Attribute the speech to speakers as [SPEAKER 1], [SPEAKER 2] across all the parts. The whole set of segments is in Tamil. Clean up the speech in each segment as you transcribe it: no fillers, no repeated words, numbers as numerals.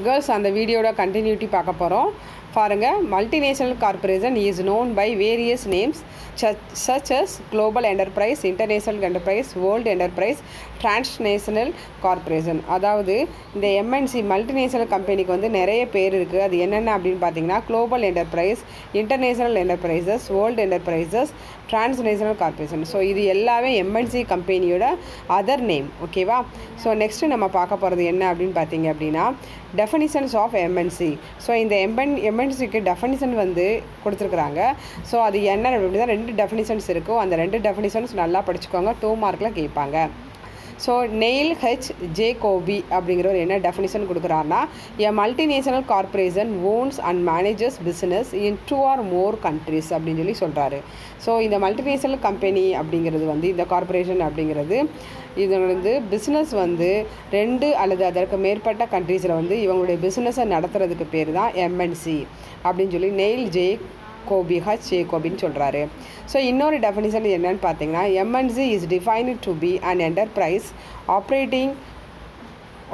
[SPEAKER 1] கேர்ள்ஸ் அந்த வீடியோட கண்டினியூட்டி பார்க்க போகிறோம் பாருங்கள். Multinational corporation is known by various names such as global enterprise, international enterprise, world enterprise, transnational corporation. அதாவது இந்த எம்என்சி மல்டிநேஷனல் கம்பெனிக்கு வந்து நிறைய பேர் இருக்குது. அது என்னென்ன அப்படின்னு பார்த்தீங்கன்னா global enterprise, international enterprises, world enterprises, transnational corporation. So இது எல்லாமே எம்என்சி கம்பெனியோட அதர் நேம். ஓகேவா? ஸோ நெக்ஸ்ட்டு நம்ம பார்க்க போகிறது என்ன அப்படின்னு பார்த்தீங்க அப்படின்னா டெஃபினிஷன்ஸ் ஆஃப் எம்என்சி. ஸோ இந்த எம்என்சிக்கு டெஃபினிஷன் வந்து கொடுத்துருக்குறாங்க. ஸோ அது என்ன அப்படி தான் 2 டெஃபினிஷன்ஸ் இருக்கும். அந்த 2 டெஃபினிஷன்ஸ் நல்லா படிச்சுக்கோங்க, 2 மார்க்கில் கேட்பாங்க. ஸோ நெயில் ஜேகோபி அப்படிங்கிறவர் என்ன டெஃபினிஷன் கொடுக்குறாருனா a multinational corporation owns and manages business in 2 or more countries அப்படின்னு சொல்கிறாரு. ஸோ இந்த மல்டிநேஷனல் கம்பெனி அப்படிங்கிறது வந்து இந்த கார்பரேஷன் அப்படிங்கிறது இது வந்து பிஸ்னஸ் வந்து 2 அல்லது அதற்கு மேற்பட்ட கண்ட்ரீஸில் வந்து இவங்களுடைய பிஸ்னஸை நடத்துறதுக்கு பேர் தான் எம்என்சி அப்படின்னு சொல்லி நெயில் ஜேகோபின்னு சொல்கிறாரு. ஸோ இன்னொரு டெஃபினிஷன் என்னன்னு பார்த்தீங்கன்னா MNC is defined to be an enterprise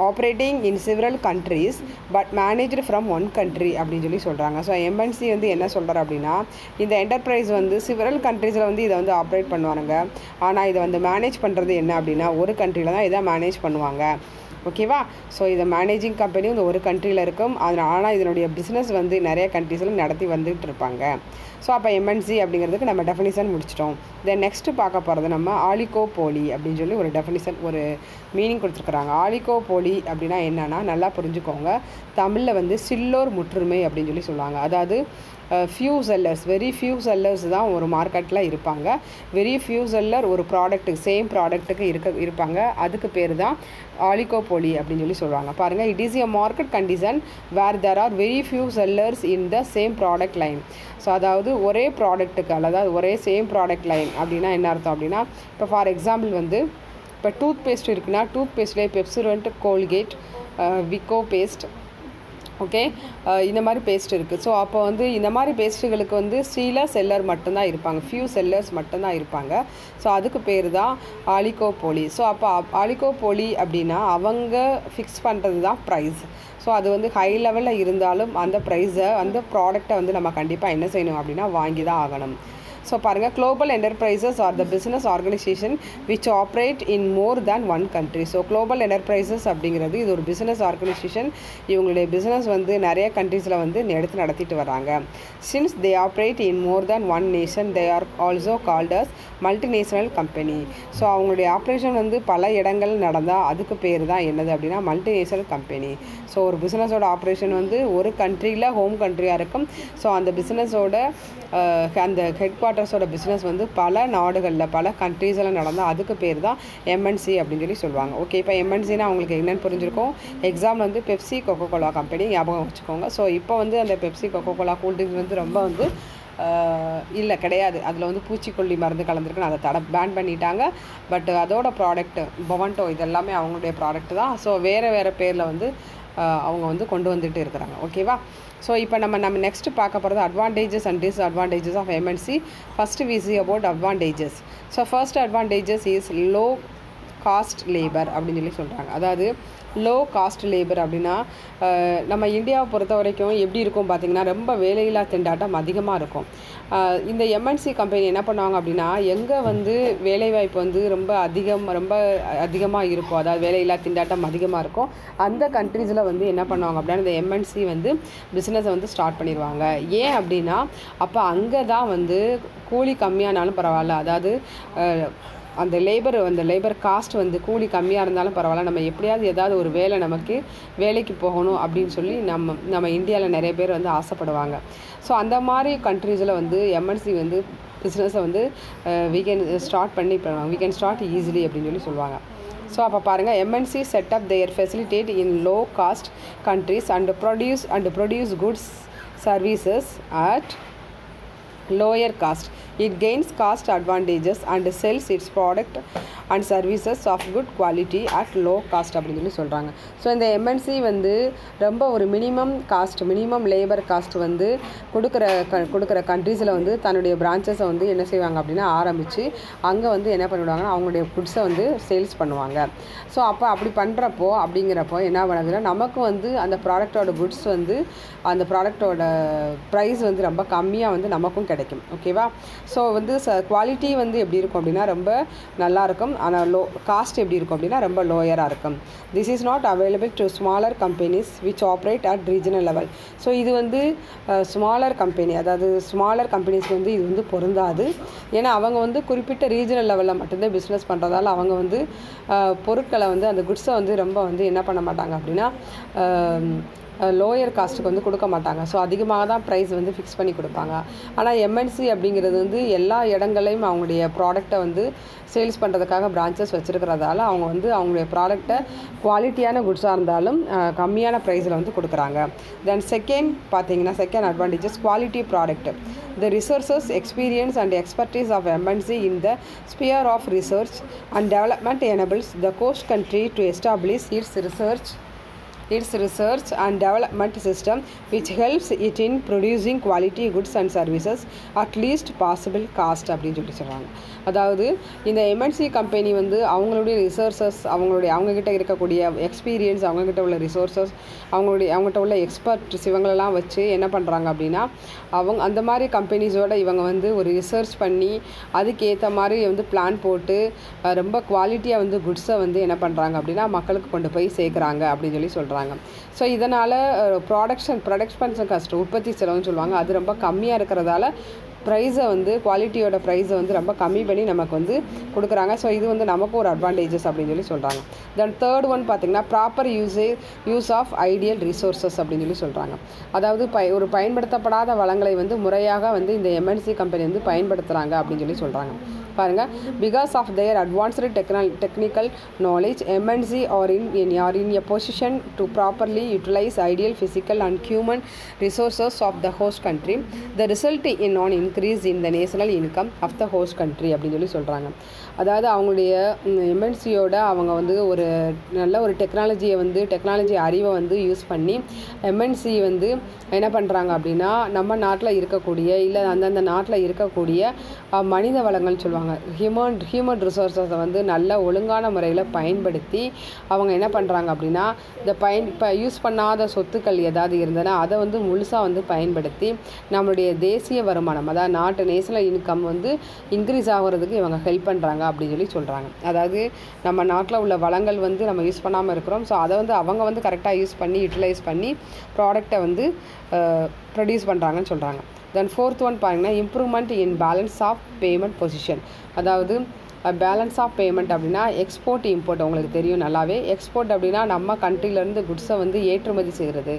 [SPEAKER 1] operating in several countries but managed from one country அப்படின்னு சொல்லி சொல்கிறாங்க. ஸோ எம்என்சி வந்து என்ன சொல்கிறார் அப்படின்னா இந்த என்டர்பிரைஸ் வந்து செவரல் கண்ட்ரீஸில் வந்து இதை வந்து ஆப்ரேட் பண்ணுவாங்க. ஆனால் இதை வந்து மேனேஜ் பண்ணுறது என்ன அப்படின்னா ஒரு கண்ட்ரியில் தான் இதை மேனேஜ் பண்ணுவாங்க. ஓகேவா? ஸோ இதை மேனேஜிங் கம்பெனி இந்த ஒரு கண்ட்ரியில் இருக்கும். ஆனால் இதனுடைய பிஸ்னஸ் வந்து நிறைய கண்ட்ரீஸில் நடத்தி வந்துட்டு இருப்பாங்க. ஸோ அப்போ எம்என்சி அப்படிங்கிறதுக்கு நம்ம டெஃபினிஷன் முடிச்சிட்டோம். தென் நெக்ஸ்ட்டு பார்க்க போகிறது நம்ம ஆலிகோபோலி அப்படின்னு சொல்லி ஒரு டெஃபினிஷன் ஒரு மீனிங் கொடுத்துருக்குறாங்க. ஆலிகோபோலி அப்படின்னா என்னென்னா நல்லா புரிஞ்சுக்கோங்க. தமிழில் வந்து சில்லோர் முற்றுமை அப்படின்னு சொல்லி சொல்லுவாங்க. அதாவது few sellers, very few sellers தான் ஒரு மார்க்கெட்டில் இருப்பாங்க. வெரி ஃபியூ செல்லர் ஒரு ப்ராடக்ட்டுக்கு சேம் ப்ராடக்ட்டுக்கு இருப்பாங்க. அதுக்கு பேர் தான் ஆலிகோபோலி அப்படின்னு சொல்லி சொல்லுவாங்க. பாருங்கள், it is a market condition where there are very few sellers in the same product line. So அதாவது ஒரே ப்ராடக்ட்டுக்கு அல்லது ஒரே சேம் ப்ராடக்ட் லைன் அப்படின்னா என்ன அர்த்தம் அப்படின்னா இப்போ ஃபார் எக்ஸாம்பிள் வந்து இப்போ டூத் பேஸ்ட் இருக்குன்னா டூத் பேஸ்ட்லேயே பெப்சோடென்ட், கோல்கேட், விக்கோ பேஸ்ட், ஓகே, இந்த மாதிரி பேஸ்ட் இருக்குது. ஸோ அப்போ வந்து இந்த மாதிரி பேஸ்ட்டுகளுக்கு வந்து சில செல்லர் மட்டும்தான் இருப்பாங்க, ஃபியூ செல்லர்ஸ் மட்டும்தான் இருப்பாங்க. ஸோ அதுக்கு பேர் தான் ஆலிகோபோலி. ஸோ அப்போ ஆலிகோபோலி அப்படின்னா அவங்க ஃபிக்ஸ் பண்ணுறது தான் ப்ரைஸ். ஸோ அது வந்து ஹை லெவலில் இருந்தாலும் அந்த ப்ரைஸை அந்த ப்ராடக்டை வந்து நம்ம கண்டிப்பாக என்ன செய்யணும் அப்படின்னா வாங்கி தான் ஆகணும். ஸோ பாருங்கள், global enterprises R the business organisation which operate in more than one country. So global enterprises அப்படிங்கிறது இது ஒரு பிஸ்னஸ் ஆர்கனைசேஷன். இவங்களுடைய பிஸ்னஸ் வந்து நிறைய கண்ட்ரீஸில் வந்து எடுத்து நடத்திட்டு வராங்க. Since they operate in more than one nation they are also called as multinational company. So அவங்களுடைய ஆப்ரேஷன் வந்து பல இடங்கள் நடந்தால் அதுக்கு பேர் தான் என்னது அப்படின்னா மல்டிநேஷனல் கம்பெனி. ஸோ ஒரு பிஸ்னஸோட ஆப்ரேஷன் வந்து ஒரு கண்ட்ரியில் ஹோம் கண்ட்ரியாக இருக்கும். ஸோ அந்த பிஸ்னஸோட அந்த ஹெட் குவார்ட்டர்ஸோட பிஸ்னஸ் வந்து பல நாடுகளில் பல கண்ட்ரீஸில் நடந்தால் அதுக்கு பேர் தான் எம்என்சி அப்படின்னு சொல்லி சொல்லுவாங்க. ஓகே, இப்போ எம்என்சினா அவங்களுக்கு என்னென்னு புரிஞ்சிருக்கும். எக்ஸாம்பிள் வந்து பெப்சி, கொக்கோகோலா கம்பெனி ஞாபகம் வச்சுக்கோங்க. ஸோ இப்போ வந்து அந்த பெப்சி, கொக்கோகோலா கூல்ட்ரிங்க்ஸ் வந்து ரொம்ப வந்து இல்லை கிடையாது, அதில் வந்து பூச்சிக்கொல்லி மருந்து கலந்துருக்குன்னு அதை பேன் பண்ணிட்டாங்க. பட் அதோட ப்ராடக்ட் பொவன்டோ இதெல்லாமே அவங்களுடைய ப்ராடக்ட் தான். ஸோ வேறு பேரில் வந்து அவங்க வந்து கொண்டு வந்துட்டு இருக்கிறாங்க. ஓகேவா? ஸோ இப்போ நம்ம நெக்ஸ்ட்டு பார்க்க போகிறது advantages and disadvantages of MNC. First we see about advantages. So first advantages is low cost labour அப்படின்னு சொல்லி சொல்கிறாங்க. அதாவது லோ காஸ்ட் லேபர் அப்படின்னா நம்ம இந்தியாவை பொறுத்த வரைக்கும் எப்படி இருக்கும் பார்த்திங்கன்னா ரொம்ப வேலையில்லா திண்டாட்டம் அதிகமாக இருக்கும். இந்த எம்என்சி கம்பெனி என்ன பண்ணுவாங்க அப்படின்னா எங்கே வந்து வேலைவாய்ப்பு வந்து ரொம்ப அதிகமாக இருக்கும், அதாவது வேலையில்லா திண்டாட்டம் அதிகமாக இருக்கும், அந்த கண்ட்ரீஸில் வந்து என்ன பண்ணுவாங்க அப்படின்னா இந்த எம்என்சி வந்து பிஸ்னஸை வந்து ஸ்டார்ட் பண்ணிடுவாங்க. ஏன் அப்படின்னா அப்போ அங்கே தான் வந்து கூலி கம்மியானாலும் பரவாயில்ல, அதாவது அந்த லேபர் காஸ்ட் வந்து கூலி கம்மியாக இருந்தாலும் பரவாயில்ல, நம்ம எப்படியாவது ஏதாவது ஒரு வேலைக்கு போகணும் அப்படின்னு சொல்லி நம்ம இந்தியாவில் நிறைய பேர் வந்து ஆசைப்படுவாங்க. ஸோ அந்த மாதிரி கண்ட்ரீஸில் வந்து எம்என்சி வந்து பிஸ்னஸை வந்து we can start easily அப்படின்னு சொல்லி சொல்லுவாங்க. ஸோ அப்போ பாருங்கள், MNC setup their facilitate in low cost countries and produce goods services at lower cost. It gains cost advantages and sells its product and services of good quality at low cost அப்படின்னு சொல்லி சொல்கிறாங்க. ஸோ இந்த எம்என்சி வந்து ரொம்ப ஒரு மினிமம் லேபர் காஸ்ட் வந்து கொடுக்குற கண்ட்ரீஸில் வந்து தன்னுடைய பிரான்ச்சஸை வந்து என்ன செய்வாங்க அப்படின்னா ஆரம்பித்து அங்கே வந்து என்ன பண்ணிவிடுவாங்கன்னா அவங்களுடைய குட்ஸை வந்து சேல்ஸ் பண்ணுவாங்க. ஸோ அப்படி பண்ணுறப்போ அப்படிங்கிறப்போ என்ன பண்ணுதுன்னா நமக்கு வந்து அந்த ப்ராடக்டோட குட்ஸ் வந்து அந்த ப்ராடக்டோட ப்ரைஸ் வந்து ரொம்ப கம்மியாக வந்து நமக்கும் கிடைக்கும். ஓகேவா? ஸோ வந்து குவாலிட்டி வந்து எப்படி இருக்கும் அப்படின்னா ரொம்ப நல்லாயிருக்கும். ஆனால் காஸ்ட் எப்படி இருக்கும் அப்படின்னா ரொம்ப லோயராக இருக்கும். This is not available to smaller companies which operate at regional level. So இது வந்து ஸ்மாலர் கம்பெனி, அதாவது ஸ்மாலர் கம்பெனிஸ்க்கு வந்து இது வந்து பொருந்தாது. ஏன்னா அவங்க வந்து குறிப்பிட்ட ரீஜனல் லெவலில் மட்டும்தான் பிஸ்னஸ் பண்ணுறதால அவங்க வந்து பொருட்களை வந்து அந்த குட்ஸை வந்து ரொம்ப வந்து என்ன பண்ண மாட்டாங்க அப்படின்னா லோயர் காஸ்ட்டுக்கு வந்து கொடுக்க மாட்டாங்க. ஸோ அதிகமாக தான் ப்ரைஸ் வந்து ஃபிக்ஸ் பண்ணி கொடுப்பாங்க. ஆனால் எம்என்சி அப்படிங்கிறது வந்து எல்லா இடங்களையும் அவங்களுடைய ப்ராடக்டை வந்து சேல்ஸ் பண்ணுறதுக்காக பிரான்ச்சஸ் வச்சுருக்கிறதால அவங்க வந்து அவங்களுடைய ப்ராடக்டை குவாலிட்டியான குட்ஸாக இருந்தாலும் கம்மியான ப்ரைஸில் வந்து கொடுக்குறாங்க. Then second advantages quality product. The resources, experience and expertise of MNC in the sphere of research and development enables the host country to establish its research and development system, which helps it in producing quality goods and services at least possible cost அப்படின்னு சொல்லி சொல்கிறாங்க. அதாவது இந்த எம்என்சி கம்பெனி வந்து அவங்களுடைய ரிசோர்ஸஸ் அவங்கக்கிட்ட இருக்கக்கூடிய எக்ஸ்பீரியன்ஸ், அவங்கக்கிட்ட உள்ள ரிசோர்ஸஸ், அவங்ககிட்ட உள்ள எக்ஸ்பர்ட்ஸ் இவங்களெல்லாம் வச்சு என்ன பண்ணுறாங்க அப்படின்னா அந்த மாதிரி கம்பெனிஸோடு இவங்க வந்து ஒரு ரிசர்ச் பண்ணி அதுக்கேற்ற மாதிரி வந்து பிளான் போட்டு ரொம்ப குவாலிட்டியாக வந்து குட்ஸை வந்து என்ன பண்ணுறாங்க அப்படின்னா மக்களுக்கு கொண்டு போய் சேர்க்குறாங்க அப்படின்னு சொல்லி சொல்கிறாங்க. ஸோ இதனால் ப்ரொடக்ஷன் காஸ்ட், உற்பத்தி செலவுன்னு சொல்லுவாங்க, அது ரொம்ப கம்மியாக இருக்கிறதால ப்ரைஸை வந்து குவாலிட்டியோட ப்ரைஸை வந்து ரொம்ப கம்மி பண்ணி நமக்கு வந்து கொடுக்குறாங்க. ஸோ இது வந்து நமக்கு ஒரு அட்வான்டேஜஸ் அப்படின்னு சொல்லி சொல்கிறாங்க. தென் தேர்ட் ஒன் பார்த்திங்கன்னா proper use of ideal resources அப்படின்னு சொல்லி சொல்கிறாங்க. அதாவது ஒரு பயன்படுத்தப்படாத வளங்களை வந்து முறையாக வந்து இந்த எம்என்சி கம்பெனி வந்து பயன்படுத்துகிறாங்க அப்படின்னு சொல்லி சொல்கிறாங்க. பாருங்கள், because of their advanced technical knowledge MNC are in a position to properly utilise ideal physical and human resources of the host country. The result in an increase in the national income of the host country அப்படின்னு சொல்லி சொல்கிறாங்க. அதாவது அவங்களுடைய எம்என்சியோட அவங்க வந்து ஒரு நல்ல ஒரு டெக்னாலஜி அறிவை வந்து யூஸ் பண்ணி எம்என்சி வந்து என்ன பண்ணுறாங்க அப்படின்னா நம்ம நாட்டில் இருக்கக்கூடிய இல்லை அந்தந்த நாட்டில் இருக்கக்கூடிய மனித வளங்கள்னு சொல்லுவாங்க, ஹியூமன் ரிசோர்ஸஸை வந்து நல்ல ஒழுங்கான முறையில் பயன்படுத்தி அவங்க என்ன பண்ணுறாங்க அப்படின்னா இப்போ யூஸ் பண்ணாத சொத்துக்கள் ஏதாவது இருந்ததுன்னா அதை வந்து முழுசாக வந்து பயன்படுத்தி நம்மளுடைய தேசிய வருமானம், அதாவது நேஷனல் இன்கம் வந்து இன்க்ரீஸ் ஆகிறதுக்கு இவங்க ஹெல்ப் பண்ணுறாங்க அப்படின்னு சொல்லி சொல்கிறாங்க. அதாவது நம்ம நாட்டில் உள்ள வளங்கள் வந்து நம்ம யூஸ் பண்ணாமல் இருக்கிறோம். ஸோ அதை வந்து அவங்க வந்து கரெக்டாக யூட்டிலைஸ் பண்ணி ப்ராடக்டை வந்து ப்ரொடியூஸ் பண்ணுறாங்கன்னு சொல்கிறாங்க. தென் ஃபோர்த் ஒன் பாருங்கன்னா improvement in balance of payment position. அதாவது பேலன்ஸ் ஆஃப் பேமெண்ட் அப்படின்னா எக்ஸ்போர்ட் இம்போர்ட் உங்களுக்கு தெரியும் நல்லாவே. எக்ஸ்போர்ட் அப்படின்னா நம்ம கண்ட்ரிலேருந்து குட்ஸை வந்து ஏற்றுமதி செய்கிறது.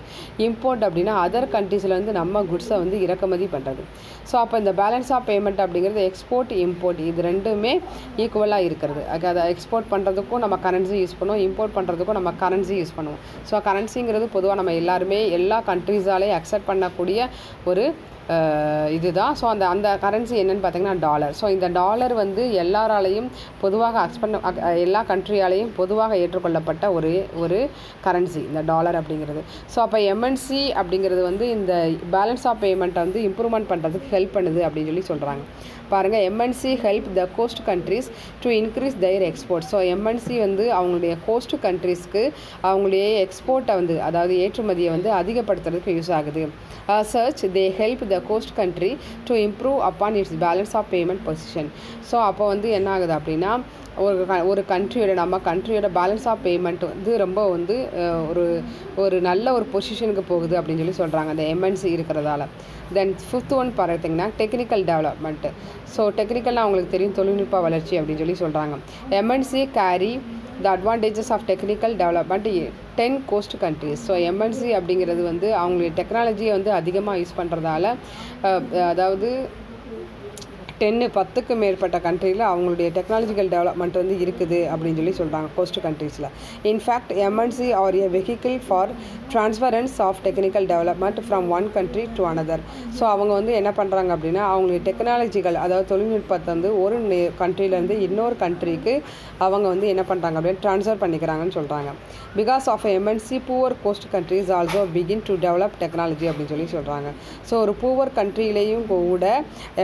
[SPEAKER 1] இம்போர்ட் அப்படின்னா அதர் கண்ட்ரீஸ்லேருந்து நம்ம குட்ஸை வந்து இறக்குமதி பண்ணுறது. ஸோ அப்போ இந்த பேலன்ஸ் ஆஃப் பேமெண்ட் அப்படிங்கிறது எக்ஸ்போர்ட் இம்போர்ட் இது ரெண்டுமே ஈக்குவலாக இருக்கிறது. அதை எக்ஸ்போர்ட் பண்ணுறதுக்கும் நம்ம கரன்சி யூஸ் பண்ணுவோம், இம்போர்ட் பண்ணுறதுக்கும் நம்ம கரன்சி யூஸ் பண்ணுவோம். ஸோ கரன்சிங்கிறது பொதுவாக நம்ம எல்லாருமே எல்லா கண்ட்ரீஸாலேயும் அக்செப்ட் பண்ணக்கூடிய ஒரு இதுதான். ஸோ அந்த கரன்சி என்னென்னு பார்த்தீங்கன்னா டாலர். ஸோ இந்த டாலர் வந்து எல்லாராலையும் பொதுவாக எல்லா கண்ட்ரியாலையும் பொதுவாக ஏற்றுக்கொள்ளப்பட்ட ஒரு கரன்சி இந்த டாலர் அப்படிங்கிறது. ஸோ அப்போ எம்என்சி அப்படிங்கிறது வந்து இந்த பேலன்ஸ் ஆஃப் பேமெண்ட்டை வந்து இம்ப்ரூவ்மெண்ட் பண்ணுறதுக்கு ஹெல்ப் பண்ணுது அப்படின்னு சொல்லி சொல்கிறாங்க. பாருங்கள், MNC help the host countries to increase their export. So MNC வந்து அவங்களுடைய கோஸ்ட் கண்ட்ரீஸ்க்கு அவங்களுடைய எக்ஸ்போர்ட்டை வந்து அதாவது ஏற்றுமதியை வந்து அதிகப்படுத்துறதுக்கு யூஸ் ஆகுது. சர்ச் they help the host country to improve upon its balance of payment position. So அப்போ வந்து என்ன ஆகுது அப்படின்னா ஒரு நம்ம கண்ட்ரியோட பேலன்ஸ் ஆஃப் பேமெண்ட் வந்து ரொம்ப வந்து ஒரு நல்ல ஒரு பொசிஷனுக்கு போகுது அப்படின்னு சொல்லி சொல்கிறாங்க அந்த எம்என்சி இருக்கிறதால. தென் ஃபிஃப்த் ஒன் பார்த்தீங்கன்னா டெக்னிக்கல் டெவலப்மெண்ட்டு. ஸோ டெக்னிக்கல்னால் அவங்களுக்கு தெரியும் தொழில்நுட்ப வளர்ச்சி அப்படின்னு சொல்லி சொல்கிறாங்க. MNC carry the advantages of technical development 10 host countries. So MNC அப்படிங்கிறது வந்து அவங்களுடைய டெக்னாலஜியை வந்து அதிகமாக யூஸ் பண்ணுறதால அதாவது 10க்கு மேற்பட்ட கண்ட்ரியில் அவங்களுடைய டெக்னாலஜிக்கல் டெவலப்மெண்ட் வந்து இருக்குது அப்படின்னு சொல்லி சொல்கிறாங்க கோஸ்ட் கண்ட்ரீஸில். In fact MNC are a vehicle for transference of technical development from one country to another. So அவங்க வந்து என்ன பண்ணுறாங்க அப்படின்னா அவங்களுடைய டெக்னாலஜிக்கல் அதாவது தொழில்நுட்பத்தை வந்து ஒரு கண்ட்ரிலேருந்து இன்னொரு கண்ட்ரிக்கு அவங்க வந்து என்ன பண்ணுறாங்க அப்படின்னு ட்ரான்ஸ்ஃபர் பண்ணிக்கிறாங்கன்னு சொல்கிறாங்க. Because of MNC poor host countries also begin to develop technology அப்படின்னு சொல்லி சொல்கிறாங்க. ஸோ ஒரு பூவர் கண்ட்ரியிலையும் கூட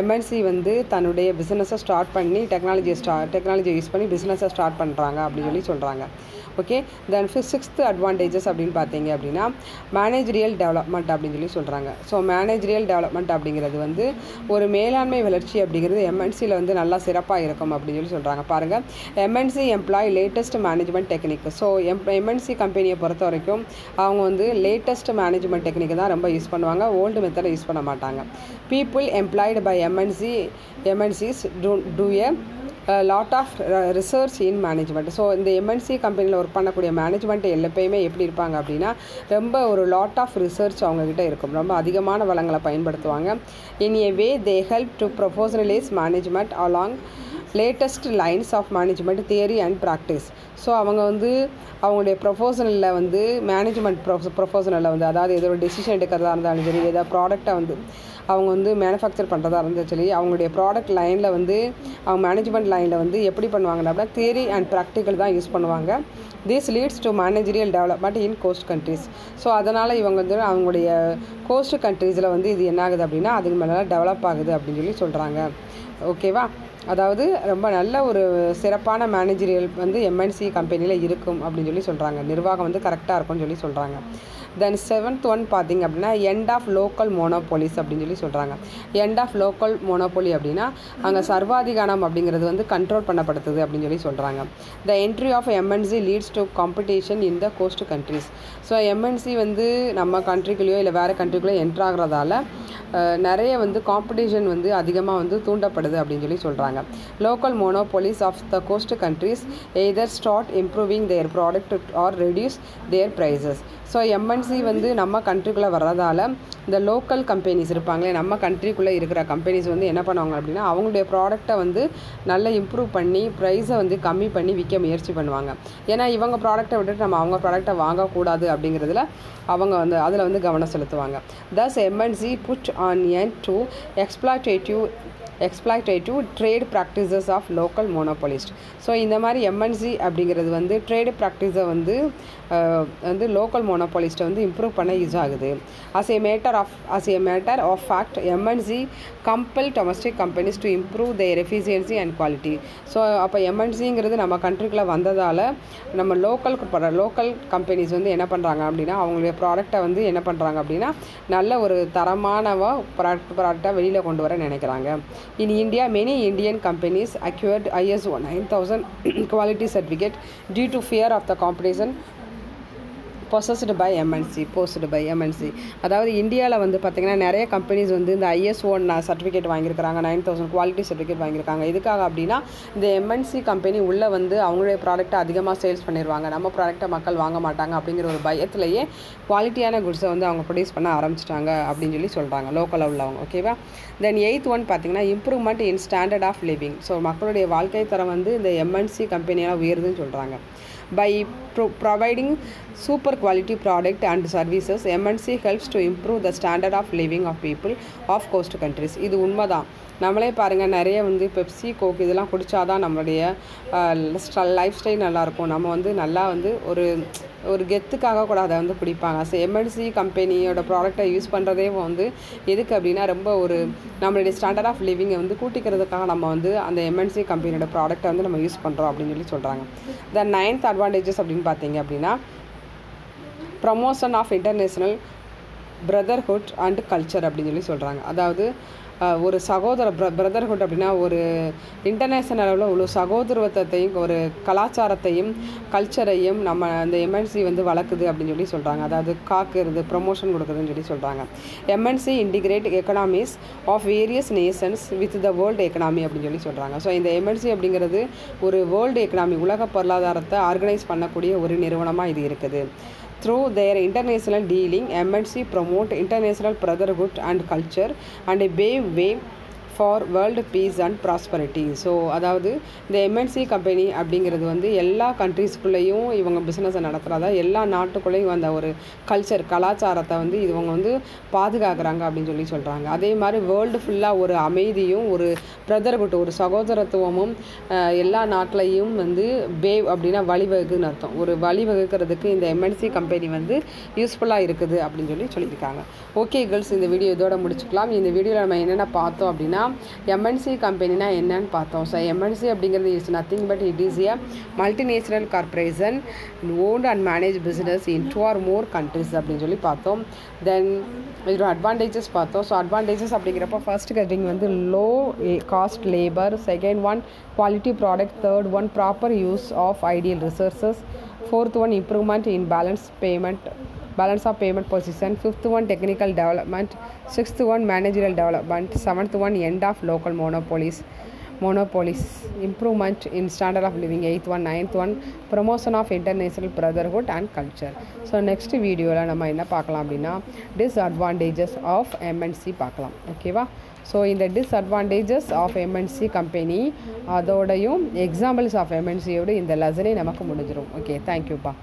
[SPEAKER 1] எம்என்சி வந்து தன்னுடைய பிஸ்னஸை ஸ்டார்ட் பண்ணி டெக்னாலஜியை யூஸ் பண்ணி பிஸ்னஸை ஸ்டார்ட் பண்ணுறாங்க அப்படின்னு சொல்லி சொல்கிறாங்க. ஓகே, தென் 6th அட்வான்டேஜஸ் அப்படின்னு பார்த்தீங்க அப்படின்னா மேனேஜரியல் டெவலப்மெண்ட் அப்படின்னு சொல்லி சொல்கிறாங்க. ஸோ மேனேஜரியல் டெவலப்மெண்ட் அப்படிங்கிறது வந்து ஒரு மேலாண்மை வளர்ச்சி அப்படிங்கிறது எம்என்சியில் வந்து நல்லா சிறப்பாக இருக்கும் அப்படின்னு சொல்லி சொல்கிறாங்க. பாருங்கள், MNC employ latest management technique. So MNC கம்பெனியை பொறுத்த வரைக்கும் அவங்க வந்து லேட்டஸ்ட் மேனேஜ்மெண்ட் டெக்னிக் தான் ரொம்ப யூஸ் பண்ணுவாங்க, ஓல்டு மெத்தடை யூஸ் பண்ண மாட்டாங்க. People employed by MNCs do a lot of research in management. So இந்த எம்என்சி கம்பெனியில் ஒர்க் பண்ணக்கூடிய மேனேஜ்மெண்ட் எப்பயுமே எப்படி இருப்பாங்க அப்படின்னா ரொம்ப ஒரு லாட் ஆஃப் ரிசர்ச் அவங்கக்கிட்ட இருக்கும், ரொம்ப அதிகமான வளங்களை பயன்படுத்துவாங்க. In a way they help to professionalise management along latest lines of management theory and practice. So அவங்க வந்து அவங்களுடைய ப்ரொஃபஷனலில் வந்து மேனேஜ்மெண்ட் ப்ரொஃபஷனலில் வந்து அதாவது ஏதோ ஒரு டெசிஷன் எடுக்கிறதா இருந்தாலும் சரி, ஏதோ ப்ராடக்டை வந்து அவங்க வந்து மேனுஃபேக்சர் பண்ணுறதா இருந்தாலும் சரி, அவங்களுடைய ப்ராடக்ட் லைனில் வந்து அவங்க மேனேஜ்மெண்ட் லைனில் வந்து எப்படி பண்ணுவாங்கன்னா அப்படின்னா தியரி அண்ட் ப்ராக்டிக்கல் தான் யூஸ் பண்ணுவாங்க. This leads to managerial development in host countries. So அதனால் இவங்க வந்து அவங்களுடைய கோஸ்ட் கண்ட்ரீஸில் வந்து இது என்ன ஆகுது அப்படின்னா அதுக்கு மேலே டெவலப் ஆகுது அப்படின்னு சொல்லி சொல்கிறாங்க. ஓகேவா, அதாவது ரொம்ப நல்ல ஒரு சிறப்பான மேனேஜரியல் வந்து எம்என்சி கம்பெனியில் இருக்கும் அப்படின்னு சொல்லி சொல்கிறாங்க. நிர்வாகம் வந்து கரெக்டாக இருக்கும்னு சொல்லி சொல்கிறாங்க. தென் 7th ஒன் பார்த்திங்க அப்படின்னா எண்ட் ஆஃப் லோக்கல் மோனோபோலிஸ் அப்படின்னு சொல்லி சொல்கிறாங்க. எண்ட் ஆஃப் லோக்கல் மோனோபோலி அப்படின்னா அங்கே சர்வாதிகாரம் அப்படிங்கிறது வந்து கண்ட்ரோல் பண்ணப்படுத்துது அப்படின்னு சொல்லி சொல்கிறாங்க. The entry of MNC leads to competition in the host countries. So MNC வந்து நம்ம கண்ட்ரிக்குள்ளேயோ இல்லை வேறு கண்ட்ரிக்குள்ளேயோ என்ட்ரு ஆகிறதால நிறைய வந்து காம்படிஷன் வந்து அதிகமாக வந்து தூண்டப்படுது அப்படின்னு சொல்லி சொல்கிறாங்க. Local monopolies of the host countries either start improving their product or reduce their prices. So MNC வந்து நம்ம கண்ட்ரிக்குள்ளே வர்றதால இந்த லோக்கல் கம்பெனிஸ் இருப்பாங்களே, நம்ம கண்ட்ரிக்குள்ளே இருக்கிற கம்பெனிஸ் வந்து என்ன பண்ணுவாங்க அப்படின்னா அவங்களுடைய ப்ராடக்டை வந்து நல்லா இம்ப்ரூவ் பண்ணி ப்ரைஸை வந்து கம்மி பண்ணி விற்க முயற்சி பண்ணுவாங்க. ஏன்னா இவங்க ப்ராடக்டை விட்டுட்டு நம்ம அவங்க ப்ராடக்டை வாங்கக்கூடாது அப்படிங்கிறதுல அவங்க வந்து அதில் வந்து கவனம் செலுத்துவாங்க. Thus MNC put an end to exploitative trade practices of local monopolist. So இந்த மாதிரி எம்என்சி அப்படிங்கிறது வந்து ட்ரேடு ப்ராக்டிஸை வந்து லோக்கல் மோனோபோலிஸ்ட்டை வந்து இம்ப்ரூவ் பண்ண யூஸ் ஆகுது. as a matter of fact MNC compel domestic companies to improve their efficiency and quality. So அப்போ எம்என்சிங்கிறது நம்ம கண்ட்ரிக்குள்ளே வந்ததால் நம்ம லோக்கல் கம்பெனிஸ் வந்து என்ன பண்ணுறாங்க அப்படின்னா அவங்களுடைய ப்ராடக்டை வந்து என்ன பண்ணுறாங்க அப்படின்னா நல்ல ஒரு தரமானவா ப்ராடக்டாக வெளியில் கொண்டு வர நினைக்கிறாங்க. In India, many Indian companies acquired ISO 9000 quality certificate due to fear of the competition posed by MNC. அதாவது இந்தியாவில் வந்து பார்த்திங்கன்னா நிறைய கம்பெனிஸ் வந்து இந்த ISO சர்டிஃபிகேட் வாங்கியிருக்கிறாங்க, 9000 குவாலிட்டி சர்டிஃபிகேட் வாங்கியிருக்காங்க. எதுக்காக அப்படின்னா இந்த எம்என்சி கம்பெனி உள்ளே வந்து அவங்களுடைய ப்ராடக்ட்டை அதிகமாக சேல்ஸ் பண்ணிடுவாங்க, நம்ம ப்ராடக்ட்டை மக்கள் வாங்க மாட்டாங்க அப்படிங்கிற ஒரு பயத்திலேயே குவாலிட்டியான குட்ஸை வந்து அவங்க ப்ரொடியூஸ் பண்ண ஆரம்பிச்சிட்டாங்க அப்படின்னு சொல்லி சொல்கிறாங்க லோக்கலில் உள்ளவங்க. ஓகேவா. தென் 8th ஒன் பார்த்திங்கன்னா improvement in standard of living. So மக்களுடைய வாழ்க்கை தரம் வந்து இந்த எம்என்சி கம்பெனியெல்லாம் உயருதுன்னு சொல்கிறாங்க. By providing super quality product and services, MNC helps to improve the standard of living of people of coast countries. இது உண்மைதான். நம்மளே பாருங்கள், நிறைய வந்து பெப்சி கோக் இதெல்லாம் குடித்தாதான் நம்மளுடைய லைஃப் ஸ்டைல் நல்லாயிருக்கும். நம்ம வந்து நல்லா வந்து ஒரு கெத்துக்காக கூட அதை வந்து குடிப்பாங்க. ஸோ எம்என்சி கம்பெனியோட ப்ராடக்டை யூஸ் பண்ணுறதே வந்து எதுக்கு அப்படின்னா ரொம்ப ஒரு நம்மளுடைய ஸ்டாண்டர்ட் ஆஃப் லிவிங்கை வந்து கூட்டிக்கிறதுக்காக நம்ம வந்து அந்த எம்என்சி கம்பெனியோட ப்ராடக்டை வந்து நம்ம யூஸ் பண்ணுறோம் அப்படின்னு சொல்லி சொல்கிறாங்க. த 9th அட்வான்டேஜஸ் அப்படின்னு பார்த்தீங்க அப்படின்னா promotion of international brotherhood and culture அப்படின்னு சொல்லி சொல்கிறாங்க. அதாவது ஒரு பிரதர்ஹுட் அப்படின்னா ஒரு இன்டர்நேஷ்னல் அளவில் உள்ள சகோதரத்துவத்தையும் ஒரு கலாச்சாரத்தையும் கல்ச்சரையும் நம்ம அந்த எம்என்சி வந்து வளர்க்குது அப்படின்னு சொல்லி சொல்கிறாங்க. அதாவது காக்கிறது, ப்ரமோஷன் கொடுக்குதுன்னு சொல்லி சொல்கிறாங்க. MNC integrate economies of various nations with the world economy அப்படின்னு சொல்லி சொல்கிறாங்க. ஸோ இந்த எம்என்சி அப்படிங்கிறது ஒரு வேர்ல்டு எக்கனாமி, உலக பொருளாதாரத்தை ஆர்கனைஸ் பண்ணக்கூடிய ஒரு நிறுவனமாக இது இருக்குது. Through their international dealing, MNC promote international brotherhood and culture and pave way for world peace and prosperity. So அதாவது இந்த எம்என்சி கம்பெனி அப்படிங்கிறது வந்து எல்லா கண்ட்ரீஸ்குள்ளேயும் இவங்க பிஸ்னஸை நடத்துகிறதா, எல்லா நாட்டுக்குள்ளேயும் அந்த ஒரு கலாச்சாரத்தை வந்து இவங்க வந்து பாதுகாக்கிறாங்க அப்படின்னு சொல்லி சொல்கிறாங்க. அதே மாதிரி வேர்ல்டு ஃபுல்லாக ஒரு அமைதியும் ஒரு பிரதர்ஹுட் ஒரு சகோதரத்துவமும் எல்லா நாட்டிலையும் வந்து அப்படின்னா வழிவகுக்குன்னு அர்த்தம். ஒரு வழிவகுக்கிறதுக்கு இந்த எம்என்சி கம்பெனி வந்து யூஸ்ஃபுல்லாக இருக்குது அப்படின்னு சொல்லியிருக்காங்க. ஓகே கேர்ள்ஸ், இந்த வீடியோ இதோட முடிச்சுக்கலாம். இந்த வீடியோவில் நம்ம என்னென்ன பார்த்தோம் அப்படின்னா எம்என்சி கம்பெனினா என்னன்னு பார்த்தோம். ஸோ எம்என்சி அப்படிங்கிறது is nothing but it is a multinational corporation won't and manage business in 2 or more countries அப்படின்னு சொல்லி பார்த்தோம். தென் இதோட அட்வான்டேஜஸ் பார்த்தோம். ஸோ அட்வான்டேஜஸ் அப்படிங்கிறப்போ ஃபர்ஸ்ட் கேட்டிங் வந்து low cost labour, second one quality product, third one proper use of ideal resources, fourth one improvement in balance of payment position, fifth one technical development, sixth one managerial development, seventh one end of local monopolies, improvement in standard of living, eighth one, ninth one promotion of international brotherhood and culture. So next video la nama enna paakalam appadina disadvantages of MNC paakalam. ஓகேவா? ஸோ இந்த டிஸ்அட்வான்டேஜஸ் ஆஃப் எம்என்சி கம்பெனி அதோடையும் எக்ஸாம்பிள்ஸ் ஆஃப் எம்என்சியோடு இந்த லெசனே நமக்கு முடிஞ்சிடும். ஓகே, தேங்க்யூப்பா.